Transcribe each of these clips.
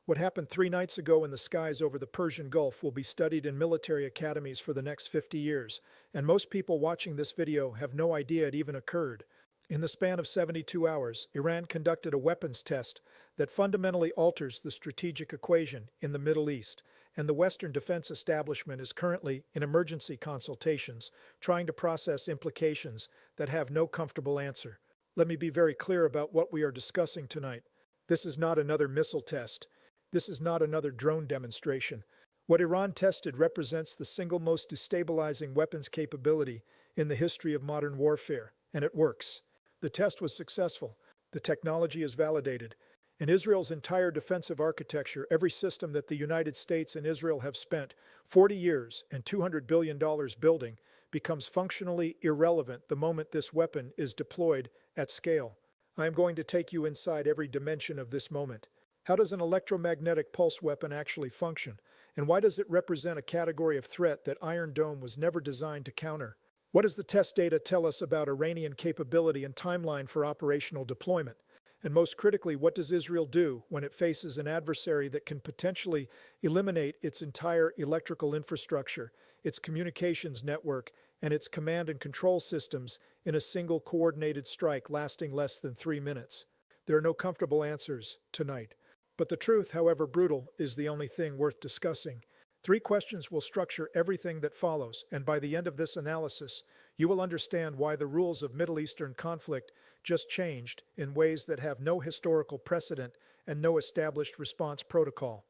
What happened 3 nights ago in the skies over the Persian Gulf will be studied in military academies for the next 50 years, and most people watching this video have no idea it even occurred. In the span of 72 hours, Iran conducted a weapons test that fundamentally alters the strategic equation in the Middle East, and the Western defense establishment is currently in emergency consultations, trying to process implications that have no comfortable answer. Let me be very clear about what we are discussing tonight. This is not another missile test. This is not another drone demonstration. What Iran tested represents the single most destabilizing weapons capability in the history of modern warfare, and it works. The test was successful. The technology is validated. In Israel's entire defensive architecture, every system that the United States and Israel have spent 40 years and $200 billion building becomes functionally irrelevant the moment this weapon is deployed at scale. I am going to take you inside every dimension of this moment. How does an electromagnetic pulse weapon actually function? And why does it represent a category of threat that Iron Dome was never designed to counter? What does the test data tell us about Iranian capability and timeline for operational deployment? And most critically, what does Israel do when it faces an adversary that can potentially eliminate its entire electrical infrastructure, its communications network, and its command and control systems in a single coordinated strike lasting less than 3 minutes? There are no comfortable answers tonight. But the truth, however brutal, is the only thing worth discussing. 3 questions will structure everything that follows, and by the end of this analysis, you will understand why the rules of Middle Eastern conflict just changed in ways that have no historical precedent and no established response protocol.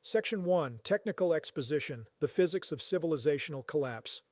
Section 1. Technical Exposition: The Physics of Civilizational Collapse.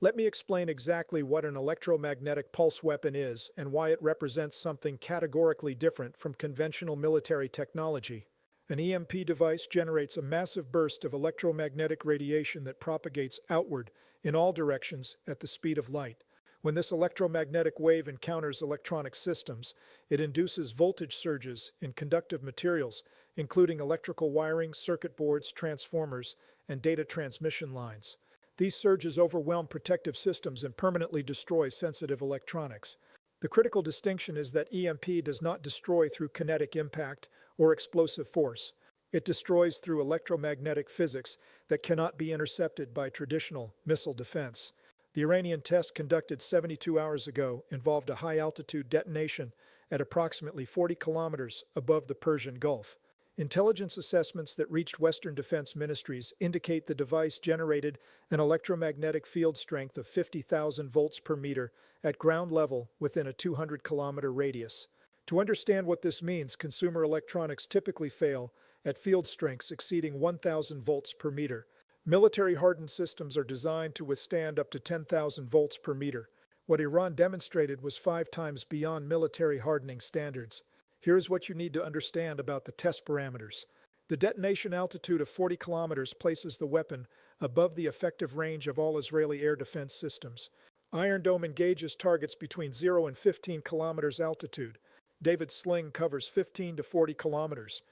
Let me explain exactly what an electromagnetic pulse weapon is and why it represents something categorically different from conventional military technology. An EMP device generates a massive burst of electromagnetic radiation that propagates outward in all directions at the speed of light. When this electromagnetic wave encounters electronic systems, it induces voltage surges in conductive materials, including electrical wiring, circuit boards, transformers, and data transmission lines. These surges overwhelm protective systems and permanently destroy sensitive electronics. The critical distinction is that EMP does not destroy through kinetic impact or explosive force. It destroys through electromagnetic physics that cannot be intercepted by traditional missile defense. The Iranian test conducted 72 hours ago involved a high-altitude detonation at approximately 40 kilometers above the Persian Gulf. Intelligence assessments that reached Western defense ministries indicate the device generated an electromagnetic field strength of 50,000 volts per meter at ground level within a 200-kilometer radius. To understand what this means, consumer electronics typically fail at field strengths exceeding 1,000 volts per meter. Military-hardened systems are designed to withstand up to 10,000 volts per meter. What Iran demonstrated was 5 times beyond military hardening standards. Here's what you need to understand about the test parameters. The detonation altitude of 40 kilometers places the weapon above the effective range of all Israeli air defense systems. Iron Dome engages targets between 0 and 15 kilometers altitude. David's sling covers 15 to 40 kilometers.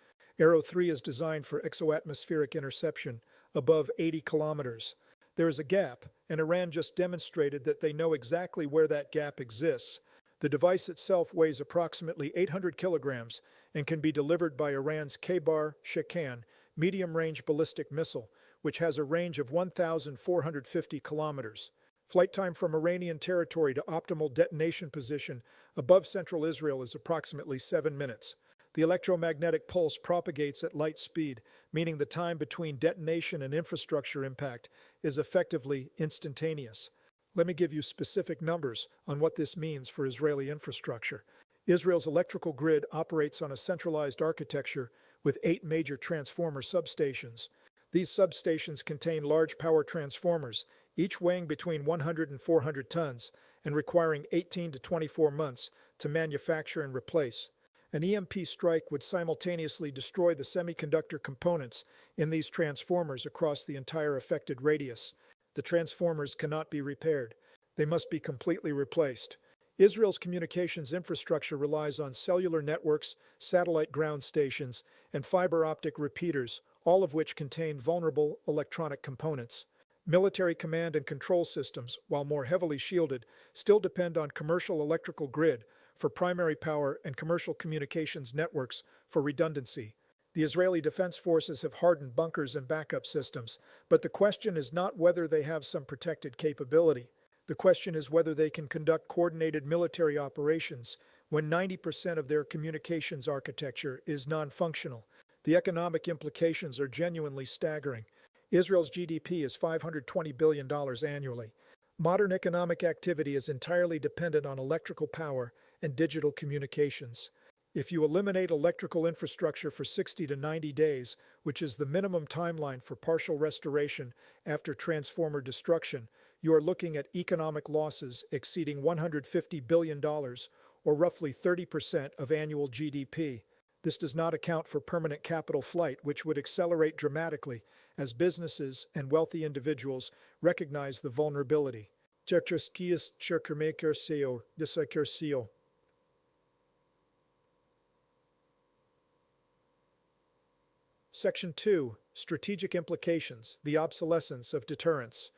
Arrow 3 is designed for exoatmospheric interception above 80 kilometers. There is a gap, and Iran just demonstrated that they know exactly where that gap exists. The device itself weighs approximately 800 kilograms and can be delivered by Iran's K-Bar-Shekan medium-range ballistic missile, which has a range of 1,450 kilometers. Flight time from Iranian territory to optimal detonation position above central Israel is approximately 7 minutes. The electromagnetic pulse propagates at light speed, meaning the time between detonation and infrastructure impact is effectively instantaneous. Let me give you specific numbers on what this means for Israeli infrastructure. Israel's electrical grid operates on a centralized architecture with 8 major transformer substations. These substations contain large power transformers, each weighing between 100 and 400 tons and requiring 18 to 24 months to manufacture and replace. An EMP strike would simultaneously destroy the semiconductor components in these transformers across the entire affected radius. The transformers cannot be repaired. They must be completely replaced. Israel's communications infrastructure relies on cellular networks, satellite ground stations, and fiber optic repeaters, all of which contain vulnerable electronic components. Military command and control systems, while more heavily shielded, still depend on commercial electrical grid for primary power and commercial communications networks for redundancy. The Israeli Defense Forces have hardened bunkers and backup systems, but the question is not whether they have some protected capability. The question is whether they can conduct coordinated military operations when 90% of their communications architecture is non-functional. The economic implications are genuinely staggering. Israel's GDP is $520 billion annually. Modern economic activity is entirely dependent on electrical power and digital communications. If you eliminate electrical infrastructure for 60 to 90 days, which is the minimum timeline for partial restoration after transformer destruction, you are looking at economic losses exceeding $150 billion, or roughly 30% of annual GDP. This does not account for permanent capital flight, which would accelerate dramatically as businesses and wealthy individuals recognize the vulnerability. Section 2. Strategic Implications, the Obsolescence of Deterrence.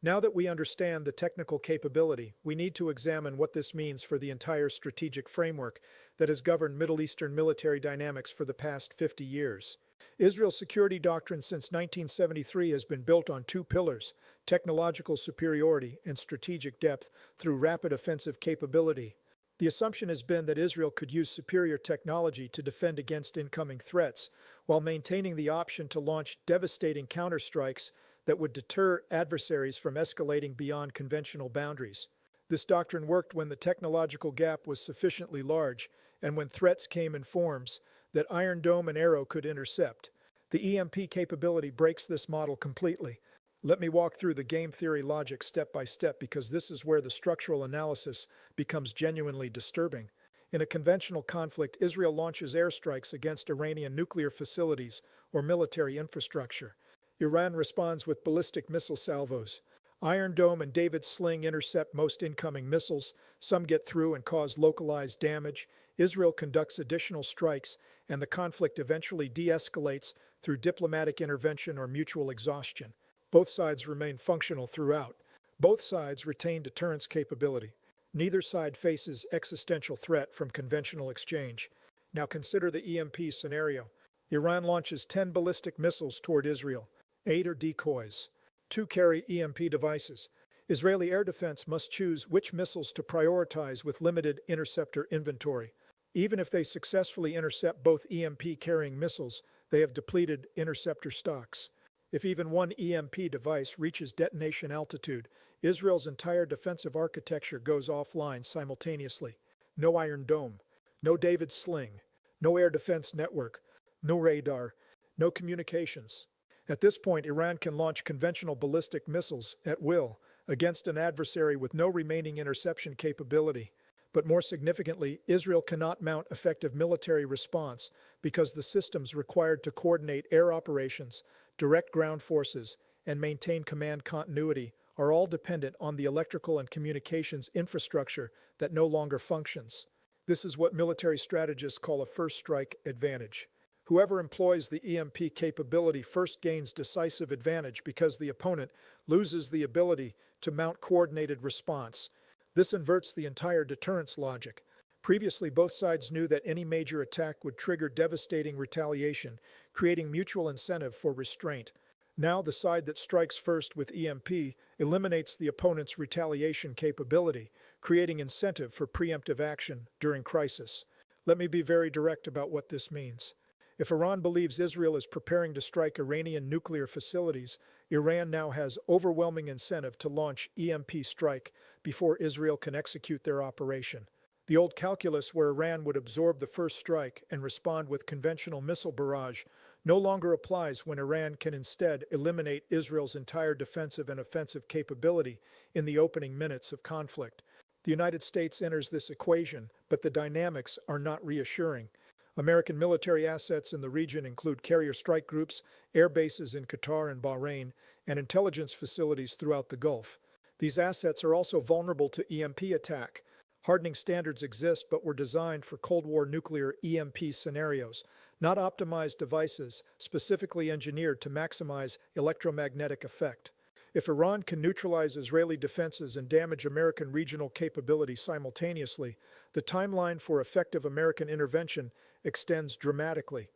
Now that we understand the technical capability, we need to examine what this means for the entire strategic framework that has governed Middle Eastern military dynamics for the past 50 years. Israel's security doctrine since 1973 has been built on two pillars: technological superiority and strategic depth through rapid offensive capability. The assumption has been that Israel could use superior technology to defend against incoming threats, while maintaining the option to launch devastating counterstrikes that would deter adversaries from escalating beyond conventional boundaries. This doctrine worked when the technological gap was sufficiently large and when threats came in forms that Iron Dome and Arrow could intercept. The EMP capability breaks this model completely. Let me walk through the game theory logic step by step, because this is where the structural analysis becomes genuinely disturbing. In a conventional conflict, Israel launches airstrikes against Iranian nuclear facilities or military infrastructure. Iran responds with ballistic missile salvos. Iron Dome and David's Sling intercept most incoming missiles. Some get through and cause localized damage. Israel conducts additional strikes, and the conflict eventually de-escalates through diplomatic intervention or mutual exhaustion. Both sides remain functional throughout. Both sides retain deterrence capability. Neither side faces existential threat from conventional exchange. Now consider the EMP scenario. Iran launches 10 ballistic missiles toward Israel. 8 are decoys. 2 carry EMP devices. Israeli air defense must choose which missiles to prioritize with limited interceptor inventory. Even if they successfully intercept both EMP-carrying missiles, they have depleted interceptor stocks. If even one EMP device reaches detonation altitude, Israel's entire defensive architecture goes offline simultaneously. No Iron Dome, no David's Sling, no air defense network, no radar, no communications. At this point, Iran can launch conventional ballistic missiles at will against an adversary with no remaining interception capability. But more significantly, Israel cannot mount effective military response because the systems required to coordinate air operations, direct ground forces, and maintain command continuity are all dependent on the electrical and communications infrastructure that no longer functions. This is what military strategists call a first strike advantage. Whoever employs the EMP capability first gains decisive advantage because the opponent loses the ability to mount coordinated response. This inverts the entire deterrence logic. Previously, both sides knew that any major attack would trigger devastating retaliation, creating mutual incentive for restraint. Now, the side that strikes first with EMP eliminates the opponent's retaliation capability, creating incentive for preemptive action during crisis. Let me be very direct about what this means. If Iran believes Israel is preparing to strike Iranian nuclear facilities, Iran now has overwhelming incentive to launch EMP strike before Israel can execute their operation. The old calculus where Iran would absorb the first strike and respond with conventional missile barrage no longer applies when Iran can instead eliminate Israel's entire defensive and offensive capability in the opening minutes of conflict. The United States enters this equation, but the dynamics are not reassuring. American military assets in the region include carrier strike groups, air bases in Qatar and Bahrain, and intelligence facilities throughout the Gulf. These assets are also vulnerable to EMP attack. Hardening standards exist but were designed for Cold War nuclear EMP scenarios, not optimized devices specifically engineered to maximize electromagnetic effect. If Iran can neutralize Israeli defenses and damage American regional capability simultaneously, the timeline for effective American intervention extends dramatically.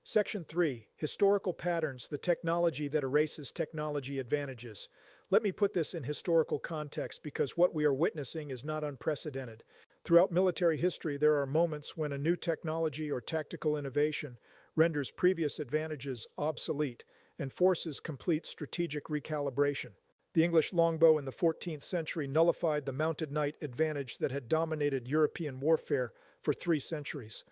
Section 3. Historical Patterns, the technology that erases technology advantages. Let me put this in historical context because what we are witnessing is not unprecedented. Throughout military history, there are moments when a new technology or tactical innovation renders previous advantages obsolete and forces complete strategic recalibration. The English longbow in the 14th century nullified the mounted knight advantage that had dominated European warfare for 3 centuries.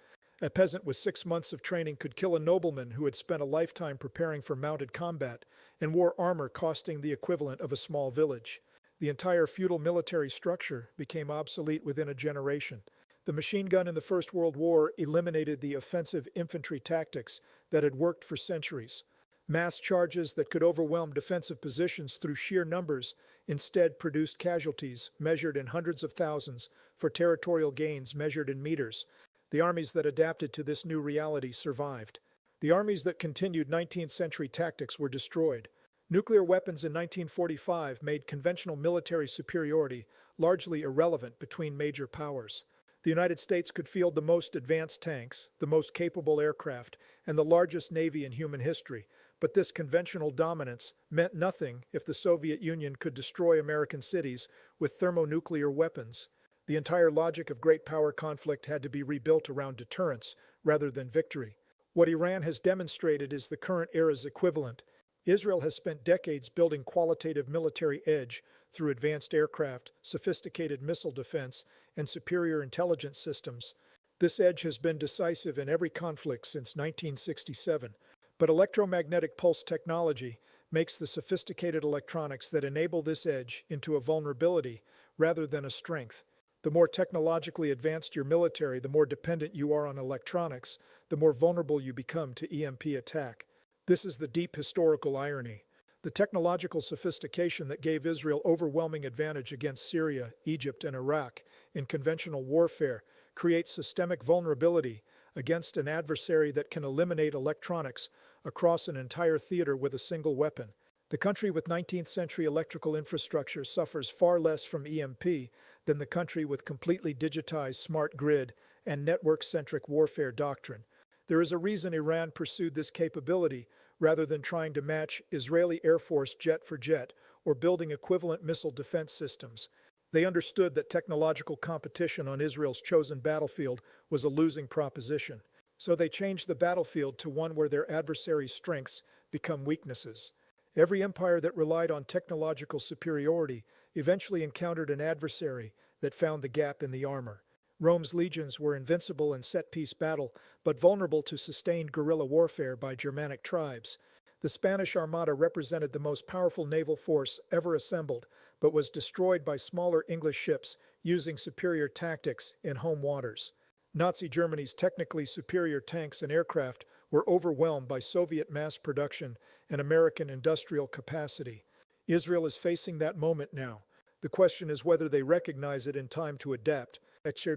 A peasant with 6 months of training could kill a nobleman who had spent a lifetime preparing for mounted combat and wore armor costing the equivalent of a small village. The entire feudal military structure became obsolete within a generation. The machine gun in the First World War eliminated the offensive infantry tactics that had worked for centuries. Mass charges that could overwhelm defensive positions through sheer numbers instead produced casualties measured in hundreds of thousands for territorial gains measured in meters. The armies that adapted to this new reality survived. The armies that continued 19th century tactics were destroyed. Nuclear weapons in 1945 made conventional military superiority largely irrelevant between major powers. The United States could field the most advanced tanks, the most capable aircraft, and the largest navy in human history, but this conventional dominance meant nothing if the Soviet Union could destroy American cities with thermonuclear weapons. The entire logic of great power conflict had to be rebuilt around deterrence rather than victory. What Iran has demonstrated is the current era's equivalent. Israel has spent decades building qualitative military edge through advanced aircraft, sophisticated missile defense, and superior intelligence systems. This edge has been decisive in every conflict since 1967, but electromagnetic pulse technology makes the sophisticated electronics that enable this edge into a vulnerability rather than a strength. The more technologically advanced your military, the more dependent you are on electronics, the more vulnerable you become to EMP attack. This is the deep historical irony. The technological sophistication that gave Israel overwhelming advantage against Syria, Egypt, and Iraq in conventional warfare creates systemic vulnerability against an adversary that can eliminate electronics across an entire theater with a single weapon. The country with 19th century electrical infrastructure suffers far less from EMP than the country with completely digitized smart grid and network-centric warfare doctrine. There is a reason Iran pursued this capability rather than trying to match Israeli Air Force jet for jet or building equivalent missile defense systems. They understood that technological competition on Israel's chosen battlefield was a losing proposition. So they changed the battlefield to one where their adversaries' strengths become weaknesses. Every empire that relied on technological superiority eventually encountered an adversary that found the gap in the armor. Rome's legions were invincible in set-piece battle, but vulnerable to sustained guerrilla warfare by Germanic tribes. The Spanish Armada represented the most powerful naval force ever assembled, but was destroyed by smaller English ships using superior tactics in home waters. Nazi Germany's technically superior tanks and aircraft were overwhelmed by Soviet mass production and American industrial capacity. Israel is facing that moment now. The question is whether they recognize it in time to adapt. Section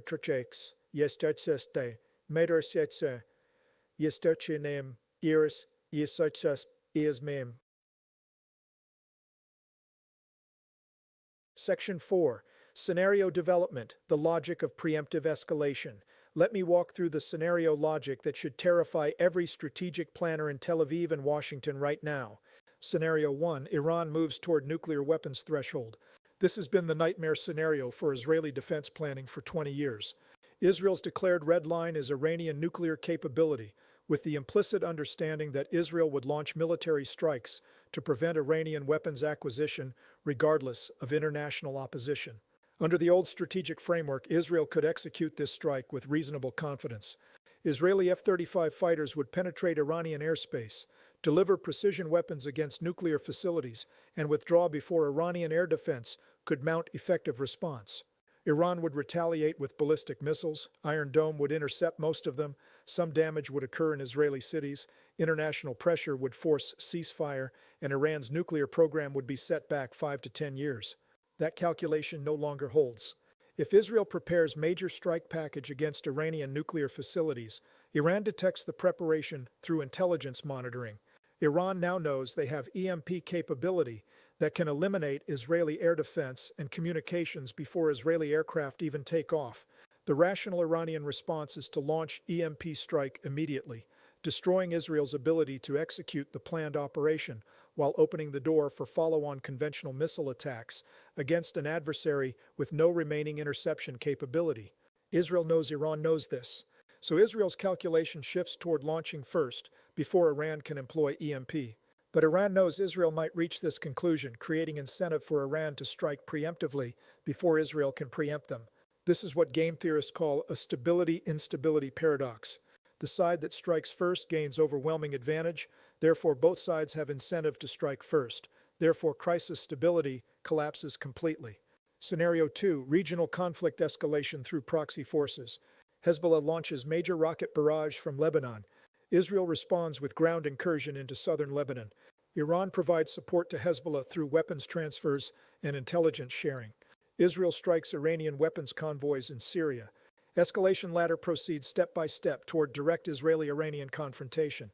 4. Scenario Development, the Logic of Preemptive Escalation. Let me walk through the scenario logic that should terrify every strategic planner in Tel Aviv and Washington right now. Scenario 1. Iran moves toward nuclear weapons threshold. This has been the nightmare scenario for Israeli defense planning for 20 years. Israel's declared red line is Iranian nuclear capability, with the implicit understanding that Israel would launch military strikes to prevent Iranian weapons acquisition regardless of international opposition. Under the old strategic framework, Israel could execute this strike with reasonable confidence. Israeli F-35 fighters would penetrate Iranian airspace, deliver precision weapons against nuclear facilities, and withdraw before Iranian air defense could mount effective response. Iran would retaliate with ballistic missiles, Iron Dome would intercept most of them, some damage would occur in Israeli cities, international pressure would force ceasefire, and Iran's nuclear program would be set back 5 to 10 years. That calculation no longer holds. If Israel prepares major strike package against Iranian nuclear facilities, Iran detects the preparation through intelligence monitoring. Iran now knows they have EMP capability that can eliminate Israeli air defense and communications before Israeli aircraft even take off. The rational Iranian response is to launch EMP strike immediately, destroying Israel's ability to execute the planned operation while opening the door for follow-on conventional missile attacks against an adversary with no remaining interception capability. Israel knows Iran knows this, so Israel's calculation shifts toward launching first before Iran can employ EMP. But Iran knows Israel might reach this conclusion, creating incentive for Iran to strike preemptively before Israel can preempt them. This is what game theorists call a stability-instability paradox. The side that strikes first gains overwhelming advantage, therefore both sides have incentive to strike first. Therefore crisis stability collapses completely. Scenario 2, regional conflict escalation through proxy forces. Hezbollah launches major rocket barrage from Lebanon. Israel responds with ground incursion into southern Lebanon. Iran provides support to Hezbollah through weapons transfers and intelligence sharing. Israel strikes Iranian weapons convoys in Syria. Escalation ladder proceeds step by step toward direct Israeli-Iranian confrontation.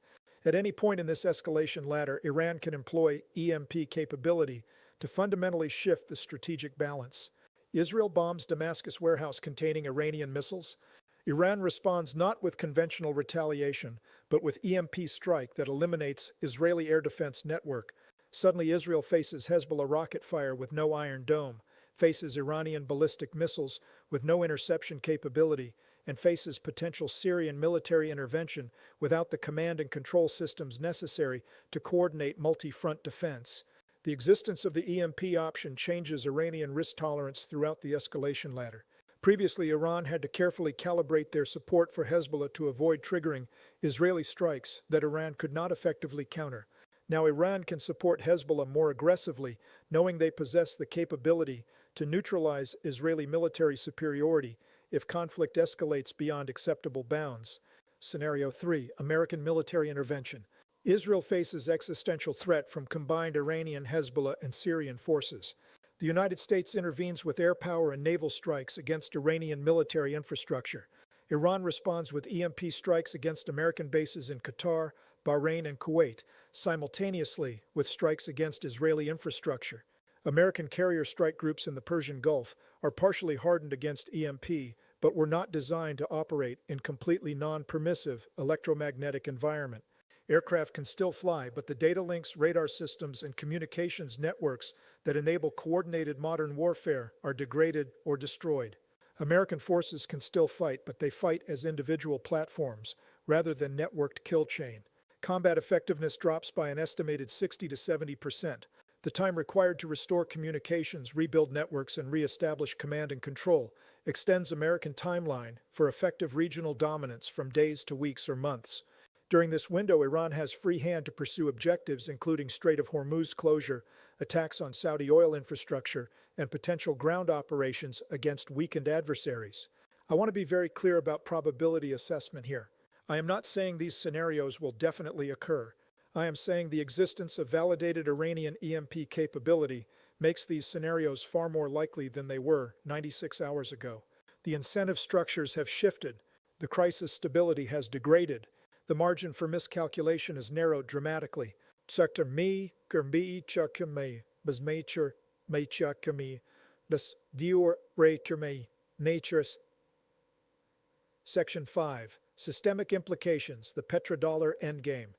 At any point in this escalation ladder, Iran can employ EMP capability to fundamentally shift the strategic balance. Israel bombs Damascus warehouse containing Iranian missiles. Iran responds not with conventional retaliation, but with EMP strike that eliminates Israeli air defense network. Suddenly Israel faces Hezbollah rocket fire with no Iron Dome, faces Iranian ballistic missiles with no interception capability, and faces potential Syrian military intervention without the command and control systems necessary to coordinate multi-front defense. The existence of the EMP option changes Iranian risk tolerance throughout the escalation ladder. Previously, Iran had to carefully calibrate their support for Hezbollah to avoid triggering Israeli strikes that Iran could not effectively counter. Now Iran can support Hezbollah more aggressively, knowing they possess the capability to neutralize Israeli military superiority if conflict escalates beyond acceptable bounds. Scenario 3, American military intervention. Israel faces existential threat from combined Iranian, Hezbollah, and Syrian forces. The United States intervenes with air power and naval strikes against Iranian military infrastructure. Iran responds with EMP strikes against American bases in Qatar, Bahrain, and Kuwait, simultaneously with strikes against Israeli infrastructure. American carrier strike groups in the Persian Gulf are partially hardened against EMP, but were not designed to operate in completely non-permissive electromagnetic environment. Aircraft can still fly, but the data links, radar systems, and communications networks that enable coordinated modern warfare are degraded or destroyed. American forces can still fight, but they fight as individual platforms rather than networked kill chain. Combat effectiveness drops by an estimated 60 to 70%. The time required to restore communications, rebuild networks, and re-establish command and control extends American timeline for effective regional dominance from days to weeks or months. During this window, Iran has free hand to pursue objectives including Strait of Hormuz closure, attacks on Saudi oil infrastructure, and potential ground operations against weakened adversaries. I want to be very clear about probability assessment here. I am not saying these scenarios will definitely occur. I am saying the existence of validated Iranian EMP capability makes these scenarios far more likely than they were 96 hours ago. The incentive structures have shifted. The crisis stability has degraded. The margin for miscalculation is narrowed dramatically. Section Section 5. Systemic implications, the petrodollar endgame.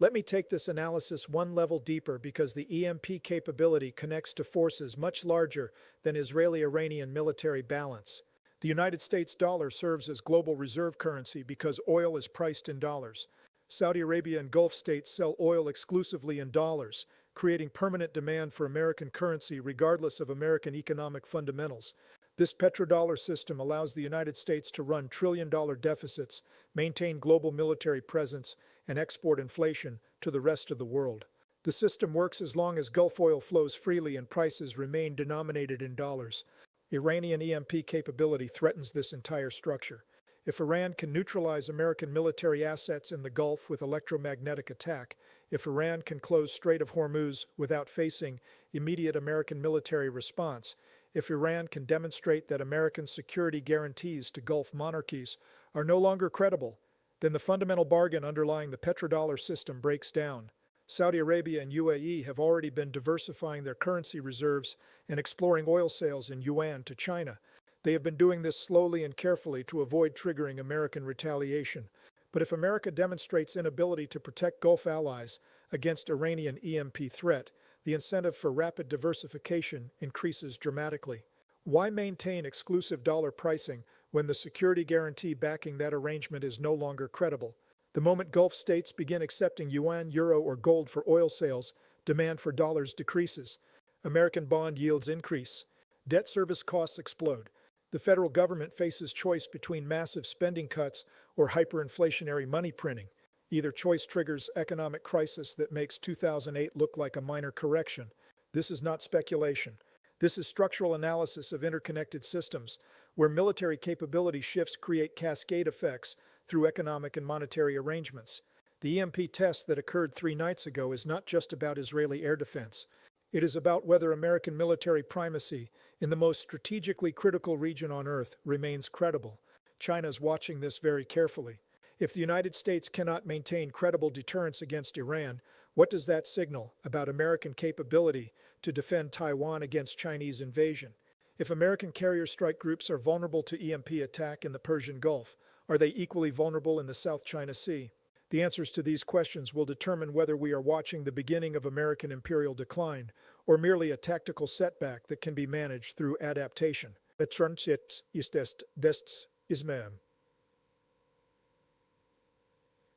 Let me take this analysis one level deeper because the EMP capability connects to forces much larger than Israeli-Iranian military balance. The United States dollar serves as global reserve currency because oil is priced in dollars. Saudi Arabia and Gulf states sell oil exclusively in dollars, creating permanent demand for American currency regardless of American economic fundamentals. This petrodollar system allows the United States to run trillion-dollar deficits, maintain global military presence, and export inflation to the rest of the world. The system works as long as Gulf oil flows freely and prices remain denominated in dollars. Iranian EMP capability threatens this entire structure. If Iran can neutralize American military assets in the Gulf with electromagnetic attack, if Iran can close Strait of Hormuz without facing immediate American military response, if Iran can demonstrate that American security guarantees to Gulf monarchies are no longer credible, then the fundamental bargain underlying the petrodollar system breaks down. Saudi Arabia and UAE have already been diversifying their currency reserves and exploring oil sales in yuan to China. They have been doing this slowly and carefully to avoid triggering American retaliation. But if America demonstrates inability to protect Gulf allies against Iranian EMP threat, the incentive for rapid diversification increases dramatically. Why maintain exclusive dollar pricing when the security guarantee backing that arrangement is no longer credible? The moment Gulf states begin accepting yuan, euro, or gold for oil sales, demand for dollars decreases. American bond yields increase. Debt service costs explode. The federal government faces choice between massive spending cuts or hyperinflationary money printing. Either choice triggers economic crisis that makes 2008 look like a minor correction. This is not speculation. This is structural analysis of interconnected systems, where military capability shifts create cascade effects through economic and monetary arrangements. The EMP test that occurred 3 nights ago is not just about Israeli air defense. It is about whether American military primacy in the most strategically critical region on Earth remains credible. China is watching this very carefully. If the United States cannot maintain credible deterrence against Iran, what does that signal about American capability to defend Taiwan against Chinese invasion? If American carrier strike groups are vulnerable to EMP attack in the Persian Gulf, are they equally vulnerable in the South China Sea? The answers to these questions will determine whether we are watching the beginning of American imperial decline or merely a tactical setback that can be managed through adaptation.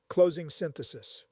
Closing synthesis.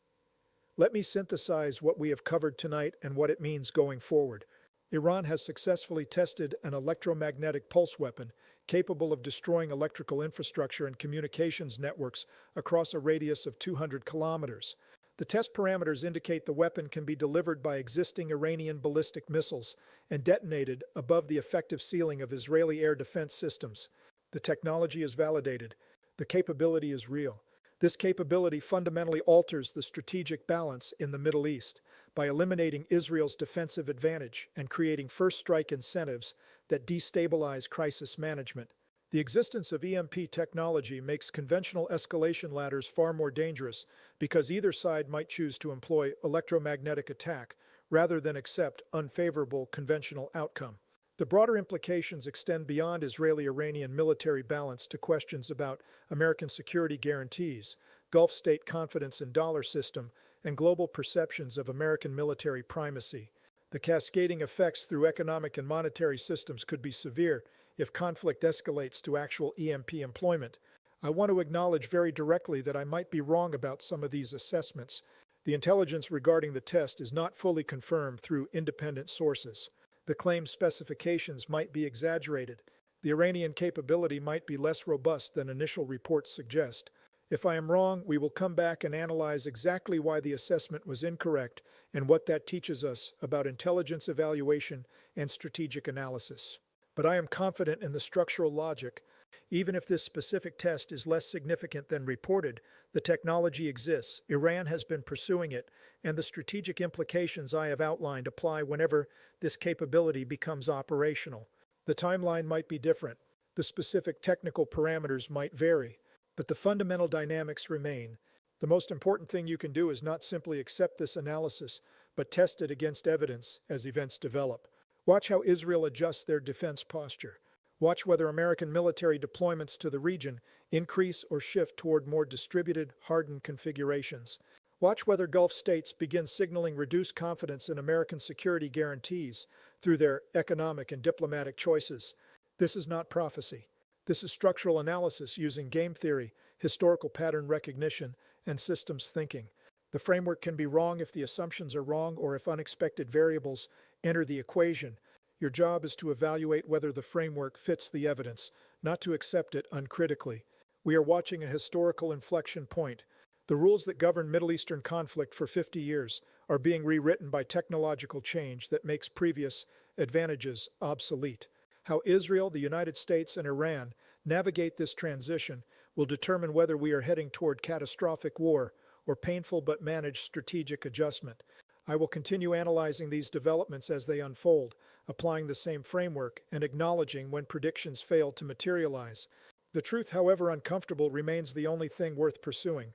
Let me synthesize what we have covered tonight and what it means going forward. Iran has successfully tested an electromagnetic pulse weapon capable of destroying electrical infrastructure and communications networks across a radius of 200 kilometers. The test parameters indicate the weapon can be delivered by existing Iranian ballistic missiles and detonated above the effective ceiling of Israeli air defense systems. The technology is validated. The capability is real. This capability fundamentally alters the strategic balance in the Middle East by eliminating Israel's defensive advantage and creating first strike incentives that destabilize crisis management. The existence of EMP technology makes conventional escalation ladders far more dangerous because either side might choose to employ electromagnetic attack rather than accept unfavorable conventional outcome. The broader implications extend beyond Israeli-Iranian military balance to questions about American security guarantees, Gulf state confidence in dollar system, and global perceptions of American military primacy. The cascading effects through economic and monetary systems could be severe if conflict escalates to actual EMP employment. I want to acknowledge very directly that I might be wrong about some of these assessments. The intelligence regarding the test is not fully confirmed through independent sources. The claimed specifications might be exaggerated. The Iranian capability might be less robust than initial reports suggest. If I am wrong, we will come back and analyze exactly why the assessment was incorrect and what that teaches us about intelligence evaluation and strategic analysis. But I am confident in the structural logic. Even if this specific test is less significant than reported, the technology exists, Iran has been pursuing it, and the strategic implications I have outlined apply whenever this capability becomes operational. The timeline might be different. The specific technical parameters might vary. But the fundamental dynamics remain. The most important thing you can do is not simply accept this analysis, but test it against evidence as events develop. Watch how Israel adjusts their defense posture. Watch whether American military deployments to the region increase or shift toward more distributed, hardened configurations. Watch whether Gulf states begin signaling reduced confidence in American security guarantees through their economic and diplomatic choices. This is not prophecy. This is structural analysis using game theory, historical pattern recognition, and systems thinking. The framework can be wrong if the assumptions are wrong or if unexpected variables enter the equation. Your job is to evaluate whether the framework fits the evidence, not to accept it uncritically. We are watching a historical inflection point. The rules that govern Middle Eastern conflict for 50 years are being rewritten by technological change that makes previous advantages obsolete. How Israel, the United States, and Iran navigate this transition will determine whether we are heading toward catastrophic war or painful but managed strategic adjustment. I will continue analyzing these developments as they unfold, applying the same framework and acknowledging when predictions fail to materialize. The truth, however uncomfortable, remains the only thing worth pursuing.